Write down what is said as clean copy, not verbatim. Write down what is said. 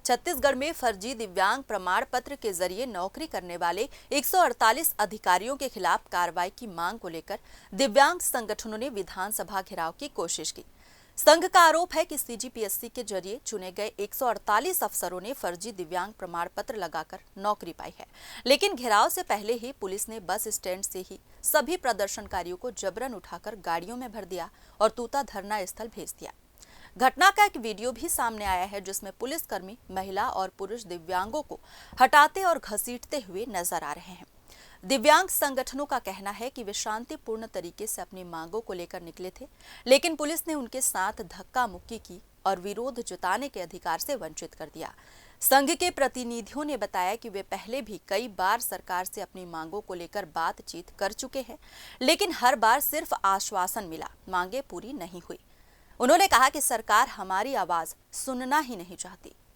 छत्तीसगढ़ में फर्जी दिव्यांग प्रमाण पत्र के जरिए नौकरी करने वाले 148 अधिकारियों के खिलाफ कार्रवाई की मांग को लेकर दिव्यांग संगठनों ने विधानसभा घेराव की कोशिश की। संघ का आरोप है कि सीजीपीएससी के जरिए चुने गए 148 अफसरों ने फर्जी दिव्यांग प्रमाण पत्र लगाकर नौकरी पाई है। लेकिन घेराव से पहले ही पुलिस ने बस स्टैंड से ही सभी प्रदर्शनकारियों को जबरन उठाकर गाड़ियों में भर दिया और तूता धरना स्थल भेज दिया। घटना का एक वीडियो भी सामने आया है जिसमें पुलिसकर्मी महिला और पुरुष दिव्यांगों को हटाते और घसीटते हुए नजर आ रहे हैं। दिव्यांग संगठनों का कहना है कि वे शांतिपूर्ण तरीके से अपनी मांगों को लेकर निकले थे, लेकिन पुलिस ने उनके साथ धक्का मुक्की की और विरोध जताने के अधिकार से वंचित कर दिया। संघ के प्रतिनिधियों ने बताया कि वे पहले भी कई बार सरकार से अपनी मांगों को लेकर बातचीत कर चुके हैं, लेकिन हर बार सिर्फ आश्वासन मिला, मांगे पूरी नहीं हुई। उन्होंने कहा कि सरकार हमारी आवाज सुनना ही नहीं चाहती।